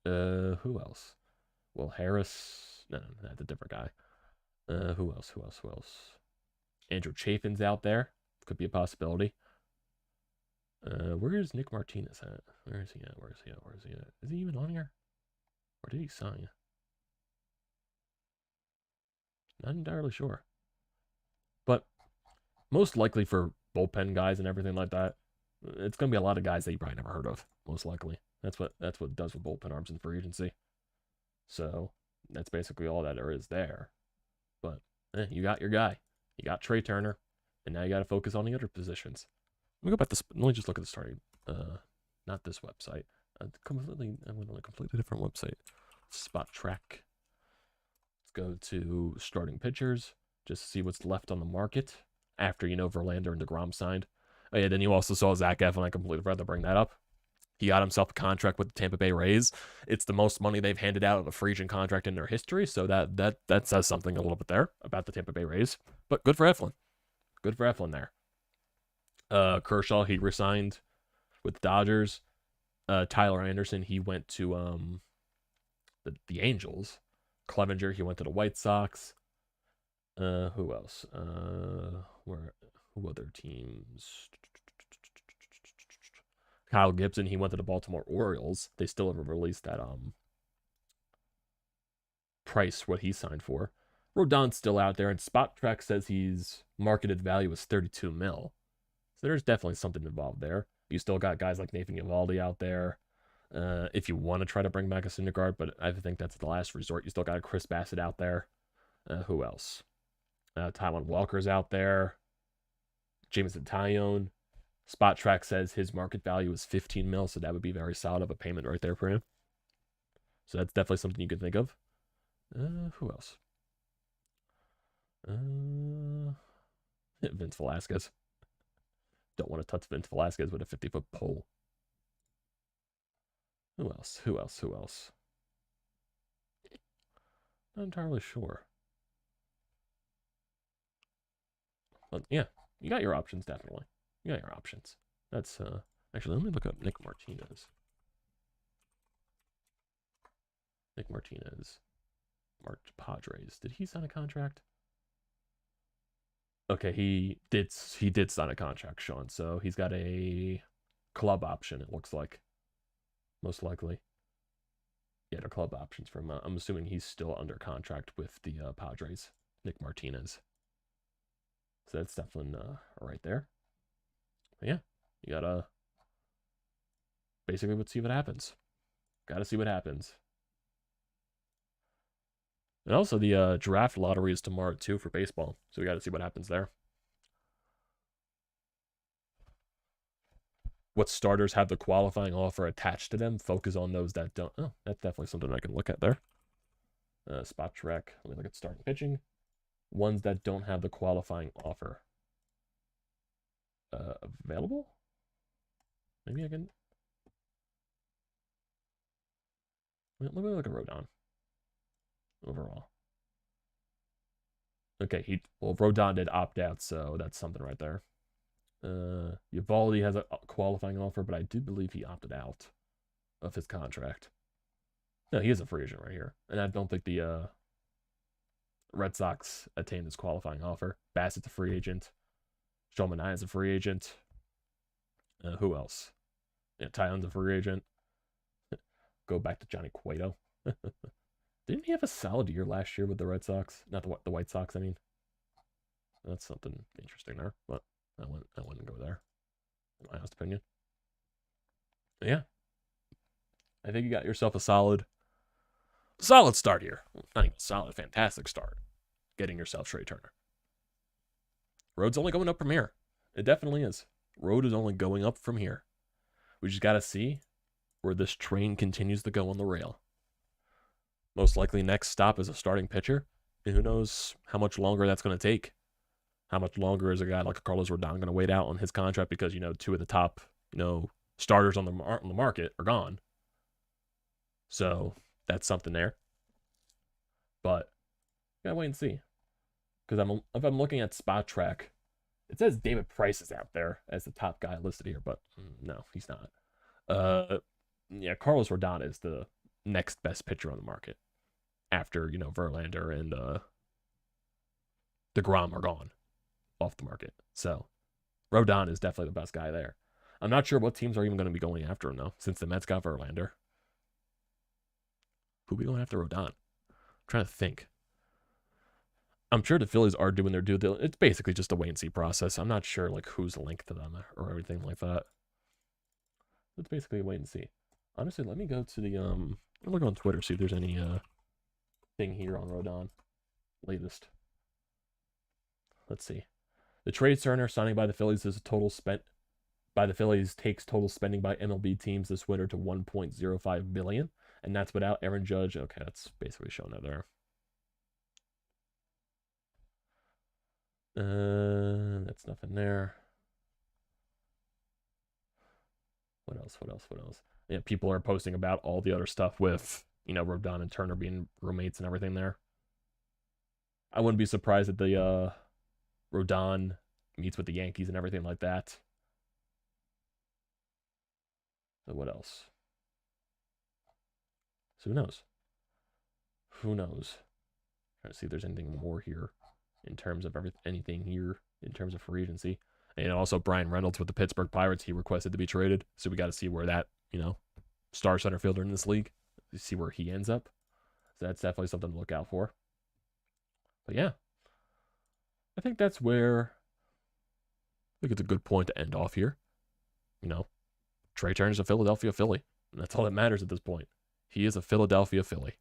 Who else? Will Harris? No, that's a different guy. Who else? Andrew Chafin's out there. Could be a possibility. Where is Nick Martinez at? Where is he at? Is he even on here? Or did he sign? Not entirely sure. But most likely for bullpen guys and everything like that, it's going to be a lot of guys that you probably never heard of, most likely. That's what it does with bullpen arms in free agency. So that's basically all that there is there. But you got your guy. You got Trey Turner, and now you got to focus on the other positions. Let me go back to. Let me just look at the starting. Not this website. I went on a completely different website. Spot track. Let's go to starting pitchers. Just see what's left on the market after Verlander and DeGrom signed. Oh yeah, then you also saw Zack Eflin. I completely forgot to bring that up. He got himself a contract with the Tampa Bay Rays. It's the most money they've handed out of a free agent contract in their history, so that says something a little bit there about the Tampa Bay Rays. But good for Eflin. Good for Eflin there. Kershaw, he resigned with the Dodgers. Tyler Anderson, he went to the Angels. Clevenger, he went to the White Sox. Who else? Who other teams? Kyle Gibson, he went to the Baltimore Orioles. They still haven't released that price, what he signed for. Rodon's still out there, and Spot Track says his marketed value is 32 mil. So there's definitely something involved there. You still got guys like Nathan Eovaldi out there. If you want to try to bring back a Syndergaard, but I think that's the last resort. You still got Chris Bassett out there. Who else? Taijuan Walker's out there. Jameson Taillon. Spot Track says his market value is 15 mil, so that would be very solid of a payment right there for him. So that's definitely something you can think of. Who else? Vince Velasquez. Don't want to touch Vince Velasquez with a 50-foot pole. Who else? Not entirely sure. But yeah, you got your options, definitely. You got your options. That's, actually, let me look up Nick Martinez. Padres. Did he sign a contract? Okay, he did sign a contract, Sean. So he's got a club option, it looks like. Most likely. Yeah, the club options for him. I'm assuming he's still under contract with the Padres. Nick Martinez. So that's definitely right there. But yeah, you gotta basically let's see what happens. Gotta see what happens. And also the draft lottery is tomorrow too for baseball. So we gotta see what happens there. What starters have the qualifying offer attached to them? Focus on those that don't. Oh, that's definitely something I can look at there. Spot track. Let me look at starting pitching. Ones that don't have the qualifying offer. Available? Maybe I can. Let me look at Rodon. Overall. Okay, Rodon did opt out, so that's something right there. Eovaldi has a qualifying offer, but I do believe he opted out of his contract. No, he is a free agent right here. And I don't think the Red Sox attained his qualifying offer. Bassett's a free agent. Sean Manaea is a free agent. Who else? Yeah, Taillon's a free agent. Go back to Johnny Cueto. Didn't he have a solid year last year with the Red Sox? Not the White Sox, I mean. That's something interesting there, but I wouldn't go there, in my honest opinion. But yeah. I think you got yourself a solid start here. Not even solid, fantastic start. Getting yourself Trey Turner. Road's only going up from here. It definitely is. Road is only going up from here. We just got to see where this train continues to go on the rail. Most likely next stop is a starting pitcher. And who knows how much longer that's going to take. How much longer is a guy like Carlos Rodon going to wait out on his contract because, two of the top, starters on the market are gone. So that's something there. But gotta wait and see. Because if I'm looking at Spot Track, it says David Price is out there as the top guy listed here, but no, he's not. Yeah, Carlos Rodon is the next best pitcher on the market after, Verlander and DeGrom are gone off the market. So Rodon is definitely the best guy there. I'm not sure what teams are even going to be going after him, though, since the Mets got Verlander. Who be going after Rodon? I'm trying to think. I'm sure the Phillies are doing their due diligence. It's basically just a wait-and-see process. I'm not sure, who's linked to them or everything like that. It's basically a wait-and-see. Honestly, let me go to the, I'll look on Twitter, see if there's any thing here on Rodon. Latest. Let's see. The Trey Turner signing by the Phillies is a total spent by the Phillies takes total spending by MLB teams this winter to $1.05 billion, and that's without Aaron Judge. Okay, that's basically showing that there. That's nothing there. What else? Yeah, people are posting about all the other stuff with, Rodon and Turner being roommates and everything there. I wouldn't be surprised if the Rodon meets with the Yankees and everything like that. So what else? So who knows? Trying to see if there's anything more here in terms of anything here in terms of free agency. And also Brian Reynolds with the Pittsburgh Pirates, he requested to be traded. So we got to see where that, star center fielder in this league, see where he ends up. So that's definitely something to look out for. But yeah, I think that's where it's a good point to end off here. Trey Turner's a Philadelphia Philly, and that's all that matters at this point. He is a Philadelphia Philly.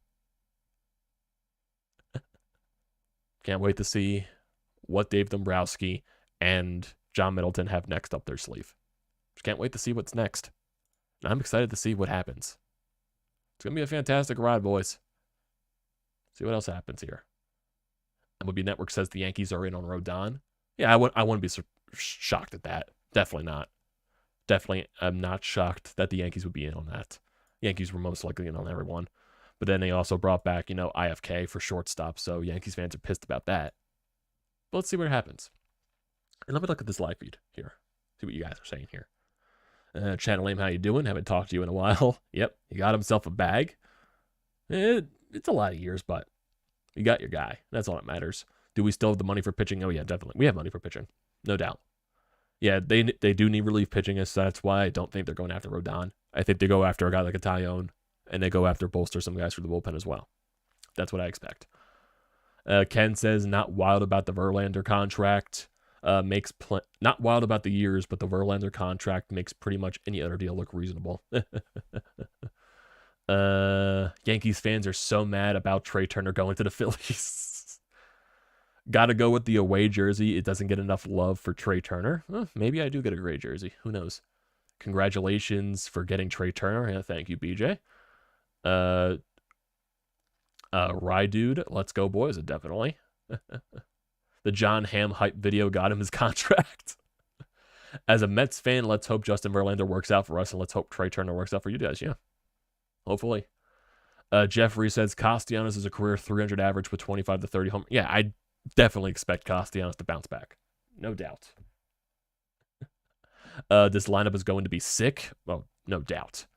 Can't wait to see what Dave Dombrowski and John Middleton have next up their sleeve. Just can't wait to see what's next. And I'm excited to see what happens. It's going to be a fantastic ride, boys. See what else happens here. MLB Network says the Yankees are in on Rodon. Yeah, I wouldn't be shocked at that. Definitely not. I'm not shocked that the Yankees would be in on that. Yankees were most likely in on everyone. But then they also brought back, IFK for shortstop, so Yankees fans are pissed about that. But let's see what happens. And let me look at this live feed here. See what you guys are saying here. Channel Lame, how you doing? Haven't talked to you in a while. Yep, he got himself a bag. It's a lot of years, but you got your guy. That's all that matters. Do we still have the money for pitching? Oh, yeah, definitely. We have money for pitching. No doubt. Yeah, they do need relief pitching, so that's why I don't think they're going after Rodon. I think they go after a guy like a Tyone, and they go after bolster some guys for the bullpen as well. That's what I expect. Ken says, not wild about the Verlander contract. Not wild about the years, but the Verlander contract makes pretty much any other deal look reasonable. Yankees fans are so mad about Trey Turner going to the Phillies. Gotta go with the away jersey. It doesn't get enough love for Trey Turner. Maybe I do get a gray jersey. Who knows? Congratulations for getting Trey Turner. Yeah, thank you, BJ. Rye Dude, let's go, boys. Definitely. The John Hamm hype video got him his contract. As a Mets fan, let's hope Justin Verlander works out for us, and let's hope Trey Turner works out for you guys. Yeah, hopefully. Jeffrey says Castellanos is a career 300 average with 25 to 30 home. Yeah, I definitely expect Castellanos to bounce back. No doubt. This lineup is going to be sick. Well, no doubt.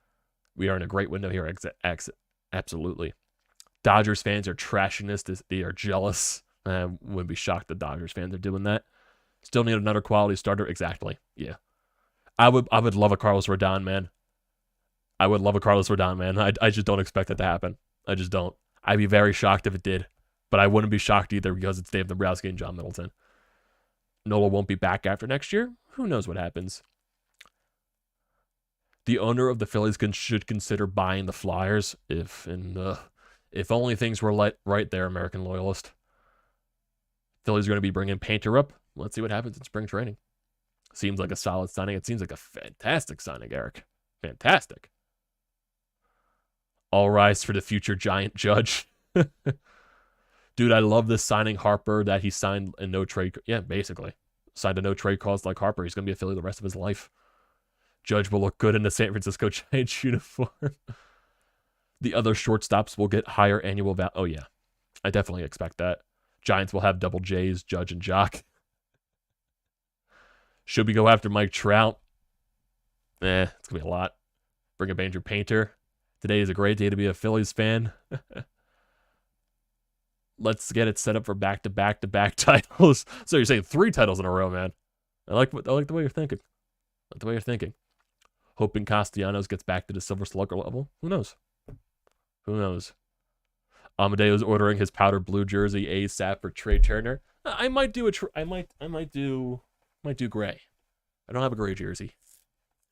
We are in a great window here. Absolutely. Dodgers fans are trashing this. They are jealous. I wouldn't be shocked that Dodgers fans are doing that. Still need another quality starter. Exactly. Yeah. I would love a Carlos Rodon, man. I just don't expect that to happen. I just don't. I'd be very shocked if it did. But I wouldn't be shocked either because it's Dave Dombrowski and John Middleton. Nola won't be back after next year. Who knows what happens? The owner of the Phillies should consider buying the Flyers. If only things were right there, American loyalist. Phillies are going to be bringing Painter up. Let's see what happens in spring training. Seems like a solid signing. It seems like a fantastic signing, Eric. Fantastic. All rise for the future giant Judge. Dude, I love this signing Harper that he signed a no trade. Yeah, basically. Signed a no trade clause like Harper. He's going to be a Philly the rest of his life. Judge will look good in the San Francisco Giants uniform. The other shortstops will get higher annual value. Oh, yeah. I definitely expect that. Giants will have double J's, Judge and Jock. Should we go after Mike Trout? It's going to be a lot. Bring a Andrew Painter. Today is a great day to be a Phillies fan. Let's get it set up for back-to-back titles. So you're saying 3 titles in a row, man. I like the way you're thinking. Hoping Castellanos gets back to the Silver Slugger level. Who knows? Amadeo's ordering his powder blue jersey ASAP for Trey Turner. I might do I might do gray. I don't have a gray jersey.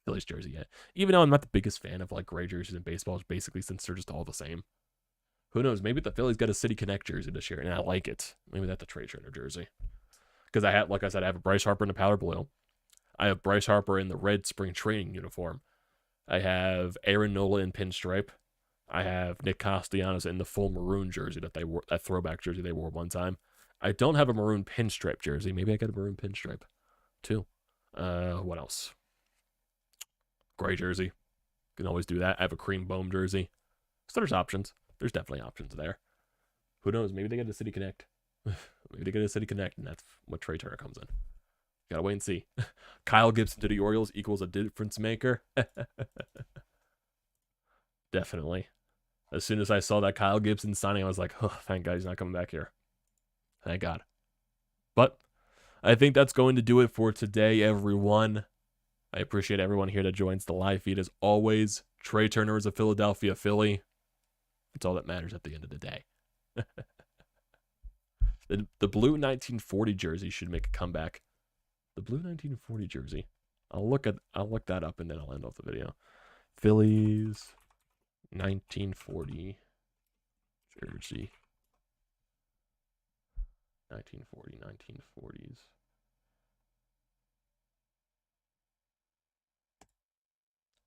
Phillies jersey yet. Even though I'm not the biggest fan of like gray jerseys in baseball, basically since they're just all the same. Who knows? Maybe the Phillies got a City Connect jersey this year, and I like it. Maybe that's a Trey Turner jersey. Because I have, like I said, I have a Bryce Harper in the powder blue. I have Bryce Harper in the red spring training uniform. I have Aaron Nola in pinstripe. I have Nick Castellanos in the full maroon jersey that they wore, that throwback jersey they wore one time. I don't have a maroon pinstripe jersey. Maybe I got a maroon pinstripe too. What else? Gray jersey. Can always do that. I have a cream bone jersey. So there's options. There's definitely options there. Who knows? Maybe they get a City Connect. Maybe they get a City Connect, and that's what Trey Turner comes in. Gotta wait and see. Kyle Gibson to the Orioles equals a difference maker. Definitely. As soon as I saw that Kyle Gibson signing, I was like, oh, thank God he's not coming back here. Thank God. But I think that's going to do it for today, everyone. I appreciate everyone here that joins the live feed as always. Trey Turner is a Philadelphia Philly. It's all that matters at the end of the day. The blue 1940 jersey should make a comeback. The blue 1940 jersey. I'll look that up and then I'll end off the video. Phillies 1940 jersey. 1940, 1940s.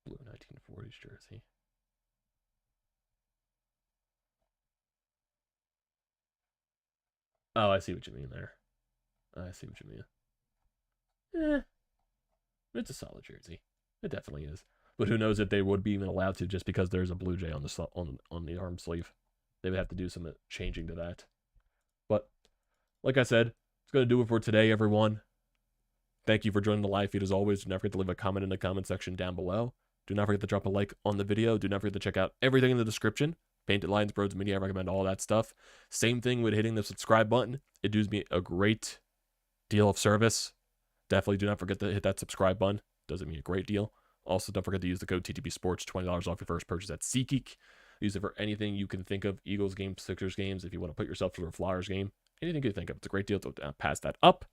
Blue 1940s jersey. Oh, I see what you mean there. I see what you mean. It's a solid jersey. It definitely is. But who knows if they would be even allowed to just because there's a Blue Jay on the arm sleeve. They would have to do some changing to that. But like I said, it's going to do it for today, everyone. Thank you for joining the live feed as always. Do not forget to leave a comment in the comment section down below. Do not forget to drop a like on the video. Do not forget to check out everything in the description. Painted Lines, BrodesMedia, I recommend all that stuff. Same thing with hitting the subscribe button. It does me a great deal of service. Definitely do not forget to hit that subscribe button. Does it mean a great deal. Also, don't forget to use the code TTPSPORTS, $20 off your first purchase at SEATGEEK. Use it for anything you can think of. Eagles games, Sixers games, if you want to put yourself through a Flyers game. Anything you can think of. It's a great deal to pass that up.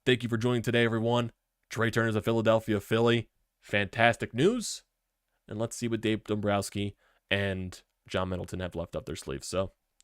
Thank you for joining today, everyone. Trey Turner is a Philadelphia Philly. Fantastic news. And let's see what Dave Dombrowski and John Middleton have left up their sleeves. So